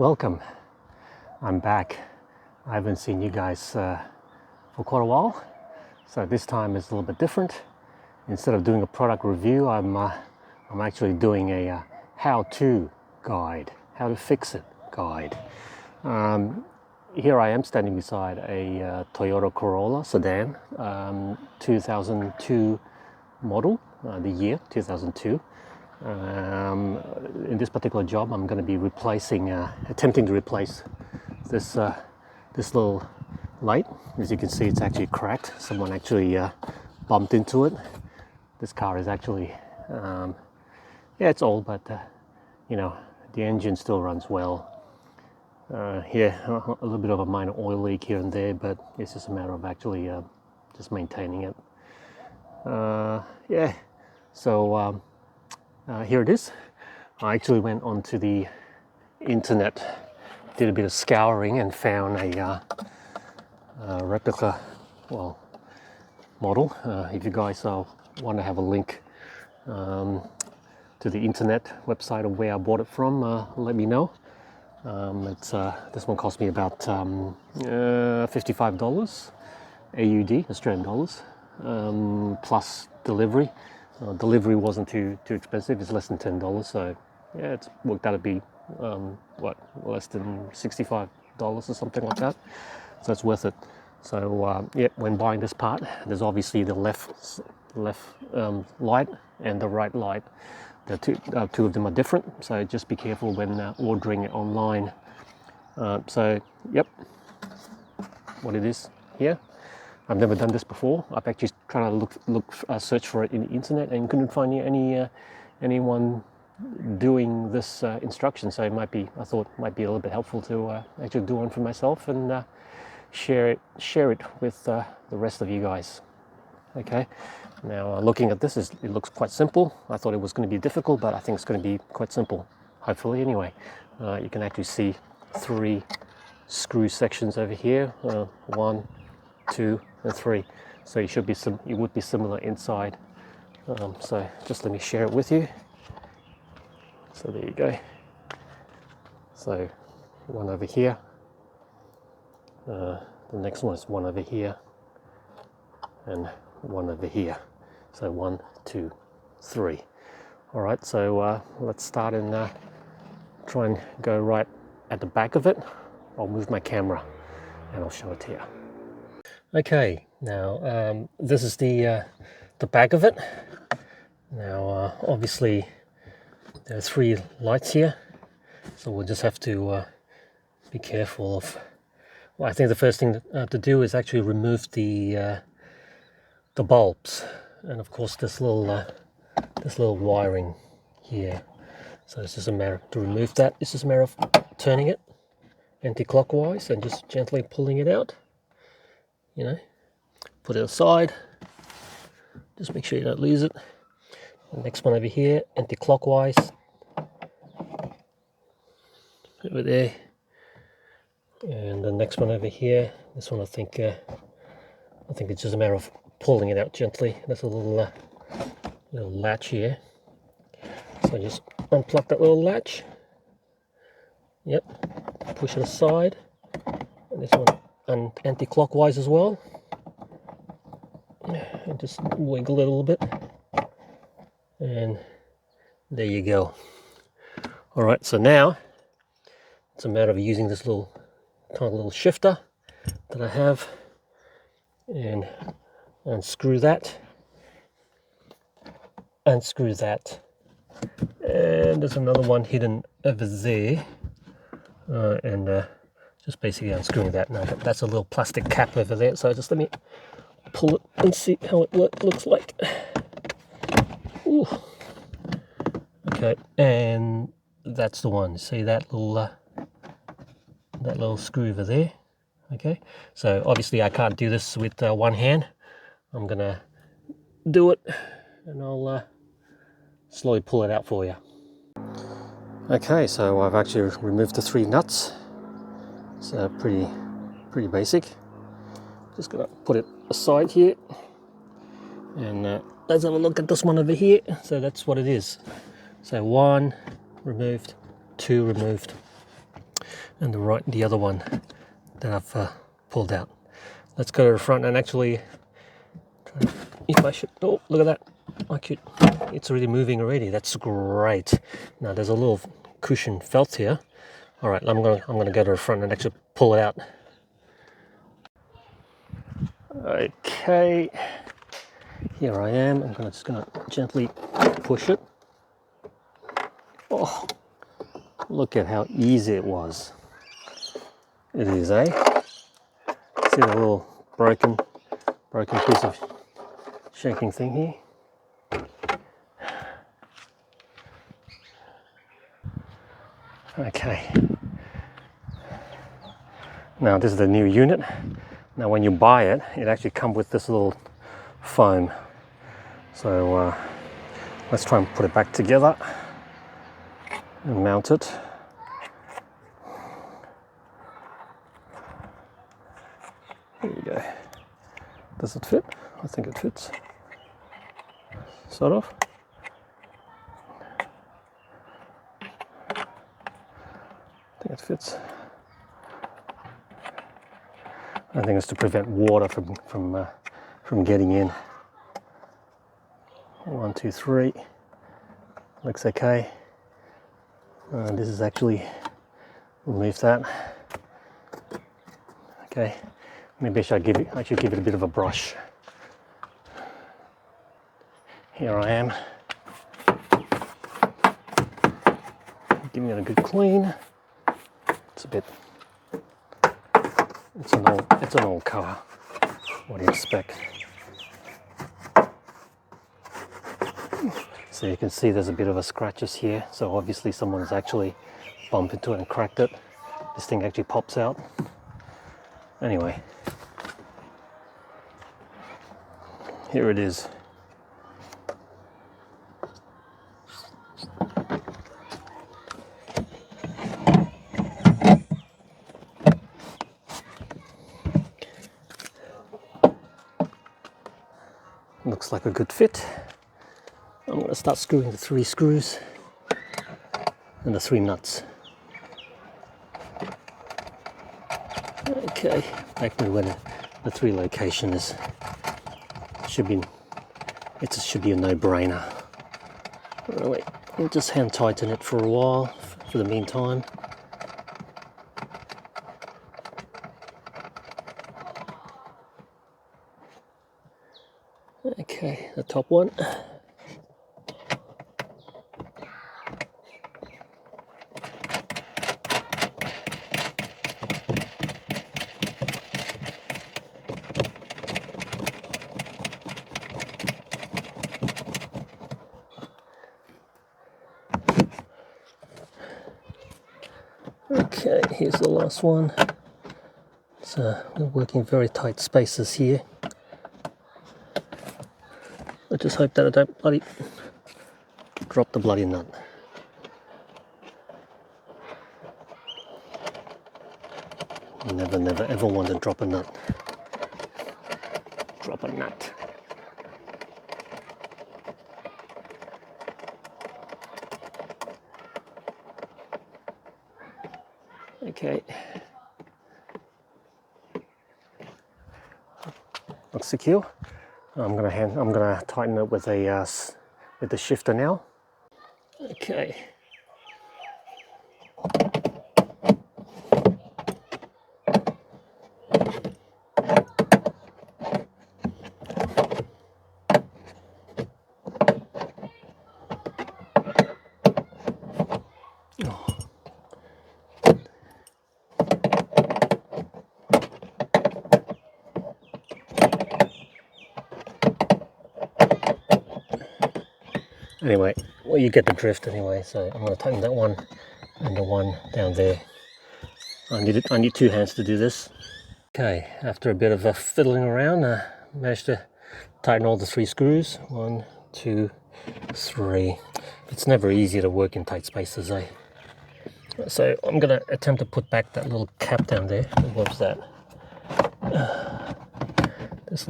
Welcome. I'm back. I haven't seen you guys for quite a while, so this time is a little bit different. Instead of doing a product review, I'm actually doing a how-to guide, how to fix it guide. Here I am standing beside a Toyota Corolla sedan, 2002 model, the year 2002. In this particular job, I'm going to be attempting to replace this little light. As you can see, it's actually cracked. Someone actually bumped into it. This car is actually, it's old, but the engine still runs well. Here, a little bit of a minor oil leak here and there, but it's just a matter of actually just maintaining it. So here it is. I actually went onto the internet, did a bit of scouring, and found a replica, model. If you guys want to have a link to the internet website of where I bought it from, let me know. This one cost me about $55 AUD, Australian dollars, plus delivery. Delivery wasn't too expensive. It's less than $10, so yeah, it's worked out to be less than $65 or something like that. So it's worth it. So when buying this part, there's obviously the left light and the right light. The two of them are different, so just be careful when ordering it online. So yep, what it is here. I've never done this before. I've actually tried to search for it in the internet and couldn't find anyone doing this instruction. So I thought it might be a little bit helpful to actually do one for myself and share it with the rest of you guys. Okay. Now looking at this, it looks quite simple. I thought it was going to be difficult, but I think it's going to be quite simple. Hopefully, anyway. You can actually see 3 screw sections over here. 1, 2, and 3. So it would be similar inside. So just let me share it with you. So there you go. So one over here. The next one is one over here, and one over here. So 1, 2, 3. All right. So let's start and try and go right at the back of it. I'll move my camera and I'll show it to you. Okay, now this is the back of it. Now obviously there are 3 lights here, so we'll just have to be careful of. Well, I think the first thing to do is actually remove the bulbs, and of course this little wiring here. So it's just a matter to remove that. It's just a matter of turning it anti-clockwise and just gently pulling it out. Put it aside. Just make sure you don't lose it. The next one over here, anti-clockwise. Over there. And the next one over here. This one I think it's just a matter of pulling it out gently. There's a little latch here. So just unplug that little latch. Yep. Push it aside. And this one anti-clockwise as well. And just wiggle it a little bit, and there you go. All right, so now it's a matter of using this tiny little shifter that I have, and unscrew that, and there's another one hidden over there, and just basically unscrewing that. Now that's a little plastic cap over there, so just let me pull it and see how it looks like. Ooh. Okay, and that's the one. See that little screw over there? Okay, so obviously I can't do this with one hand. I'm gonna do it, and I'll slowly pull it out for you. Okay, so I've actually removed the 3 nuts. It's pretty basic. Just gonna put it aside here, and let's have a look at this one over here. So that's what it is. So 1 removed, 2 removed. and the other one that I've pulled out. Let's go to the front and actually, if I should, oh, look at that. It's already moving already. That's great. Now there's a little cushion felt here. All right, I'm gonna go to the front and actually pull it out. Okay, here I am. I'm just gonna gently push it. Oh, look at how easy it was. It is, eh? See the little broken piece of shaking thing here? Okay. Now this is the new unit. Now when you buy it, it actually comes with this little foam. So let's try and put it back together and mount it. There you go. Does it fit? I think it fits. Sort of. I think it fits. I think it's to prevent water from getting in. 1, 2, 3. Looks okay. This is actually, remove that. Okay. Maybe I should give it a bit of a brush. Here I am. Giving it a good clean. It's an old car. What do you expect? So you can see there's a bit of a scratches here. So obviously someone's actually bumped into it and cracked it. This thing actually pops out. Anyway, here it is. Looks like a good fit. I'm going to start screwing the 3 screws and the 3 nuts. Okay, back to where the 3 location is. It should be a no-brainer. Really, we'll just hand tighten it for a while, for the meantime. Okay, the top one. Okay, here's the last one. So we're working very tight spaces here. I just hope that I don't bloody drop the bloody nut. Never ever want to drop a nut. Drop a nut. Okay. Looks secure. I'm gonna tighten it with the shifter now. Okay. Anyway, well, you get the drift anyway, so I'm going to tighten that one and the one down there. I need 2 hands to do this. Okay, after a bit of fiddling around, I managed to tighten all the 3 screws. 1, 2, 3. It's never easy to work in tight spaces, eh? So I'm going to attempt to put back that little cap down there. What's that? This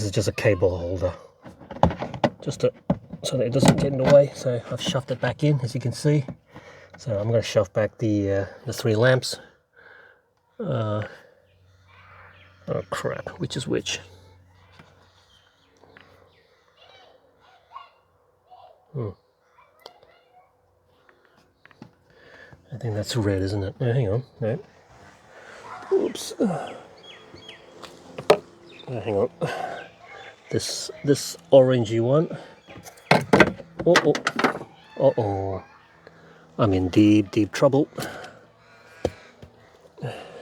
is just a cable holder. So that it doesn't get in the way. So I've shoved it back in, as you can see. So I'm going to shove back the 3 lamps. Oh crap, which is which? I think that's red, isn't it? No, hang on. No. Oops. Hang on. This orangey one. Oh. Uh-oh. I'm in deep trouble.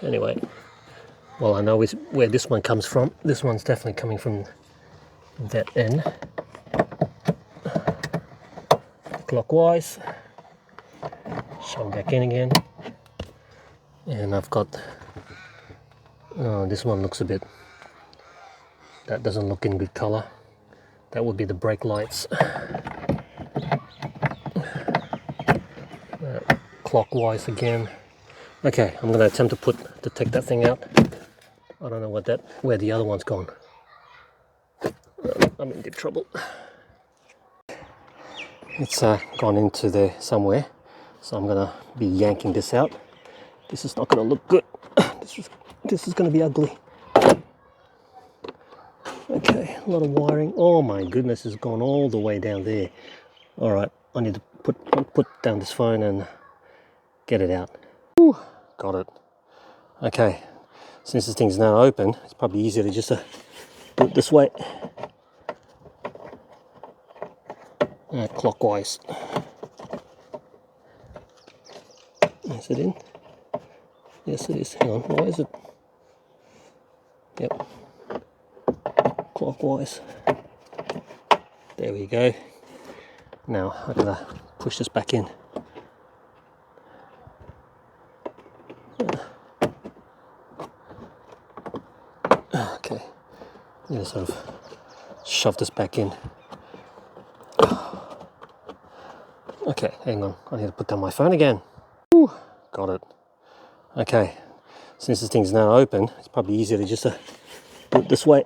Anyway, well, I know where this one comes from. This one's definitely coming from that end. Clockwise. Shove back in again. And I've got... Oh, this one looks a bit... That doesn't look in good color. That would be the brake lights. Clockwise again. Okay, I'm going to attempt to take that thing out. I don't know where the other one's gone. I'm in deep trouble. It's gone into there somewhere, so I'm going to be yanking this out. This is not going to look good. This is going to be ugly. Okay, a lot of wiring. Oh my goodness, it's gone all the way down there. All right, I need to put down this phone and get it out. Whew, got it. Okay, since this thing's now open, it's probably easier to just do it this way. Clockwise. Is it in? Yes, it is. Hang on, why is it? Yep. Clockwise. There we go. Now I'm gonna push this back in. Okay. I'm gonna sort of shove this back in. Okay, hang on. I need to put down my phone again. Whew, got it. Okay. Since this thing's now open, it's probably easier to just do it this way.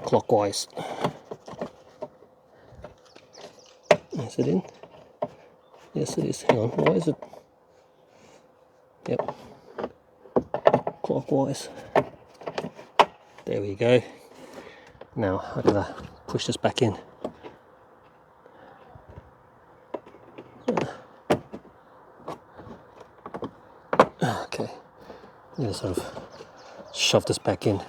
Clockwise. Is it in? Yes, it is. Hang on, why is it? Yep. Clockwise. There we go. Now I'm gonna push this back in. Okay. I'm gonna sort of shove this back in.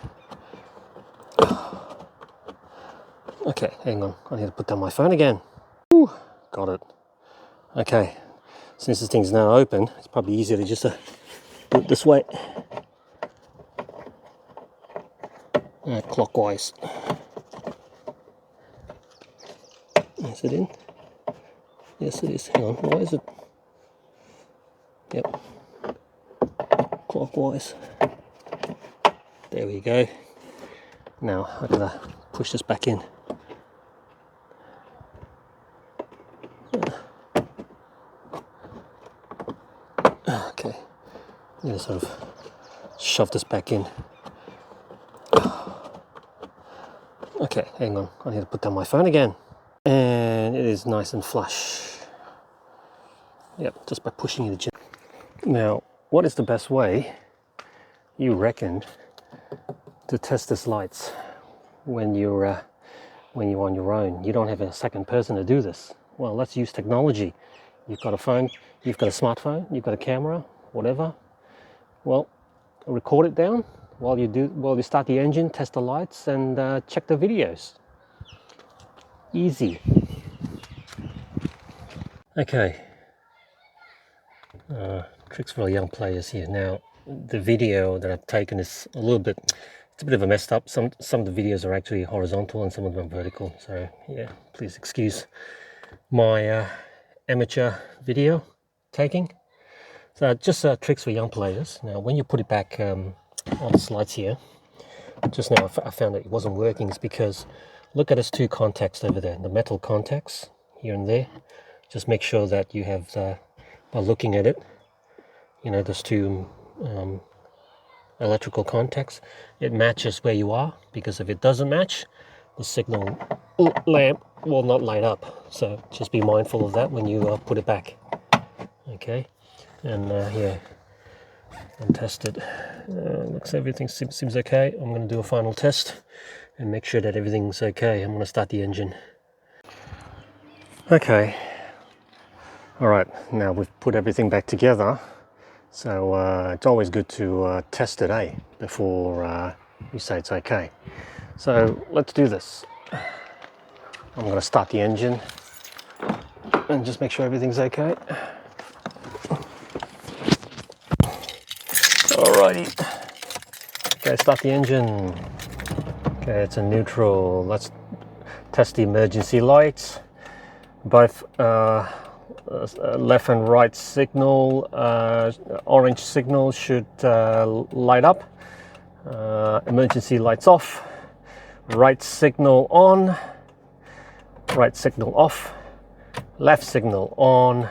Okay, hang on. I need to put down my phone again. Whew, got it. Okay. Since this thing's now open, it's probably easier to just do it this way. Clockwise. Is it in? Yes, it is. Hang on, why is it? Yep. Clockwise. There we go. Now I'm gonna push this back in. Okay. I'm gonna sort of shove this back in. Okay, hang on. I need to put down my phone again. And it is nice and flush. Yep, just by pushing it. Now, what is the best way, you reckon, to test this lights when you're on your own? You don't have a second person to do this. Well, let's use technology. You've got a phone, you've got a smartphone, you've got a camera, whatever. Well, record it down while you start the engine, test the lights, and check the videos. Easy. Okay. Tricks for young players here. Now, the video that I've taken is it's a bit of a messed up. Some of the videos are actually horizontal and some of them are vertical. So yeah, please excuse my amateur video taking. So just tricks for young players. Now, when you put it back on the slides here, just now I found that it wasn't working. It's because look at those 2 contacts over there, the metal contacts here and there. Just make sure that you have, by looking at it, you know, those 2 electrical contacts, it matches where you are, because if it doesn't match, the signal lamp will not light up, so just be mindful of that when you put it back. Okay, and yeah, and test it. Looks everything seems okay. I'm going to do a final test and make sure that everything's okay. I'm going to start the engine. Okay, all right, now we've put everything back together, so it's always good to test it, before you say it's okay. So let's do this. I'm going to start the engine and just make sure everything's okay. Alrighty. Okay, start the engine. Okay, it's in neutral. Let's test the emergency lights. Both left and right signal, orange signal should light up. Emergency lights off. Right signal on. Right signal off. Left signal on.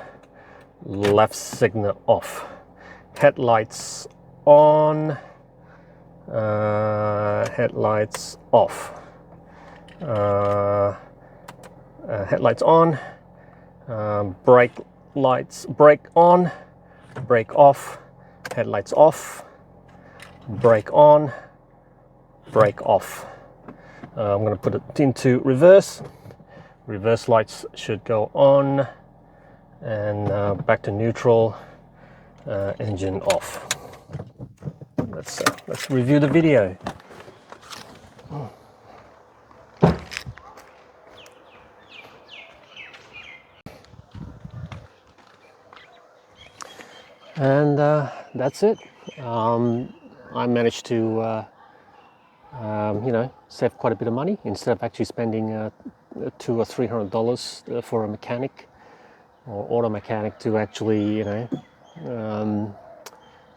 Left signal off. Headlights on. Headlights off. Headlights on. Brake lights, brake on. Brake off. Headlights off. Brake on. Brake off. I'm going to put it into reverse. Reverse lights should go on, and back to neutral. Engine off. Let's review the video. And that's it. I managed to save quite a bit of money instead of actually spending $200 or $300 for a mechanic or auto mechanic to actually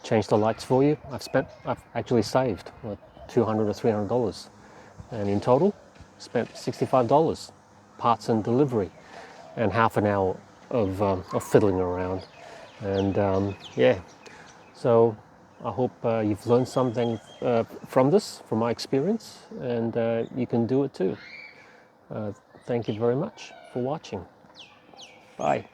change the lights for you. I've actually saved $200 or $300, and in total spent $65 parts and delivery and half an hour of fiddling around. And yeah, so I hope you've learned something from my experience, and you can do it too. Thank you very much for watching. Bye.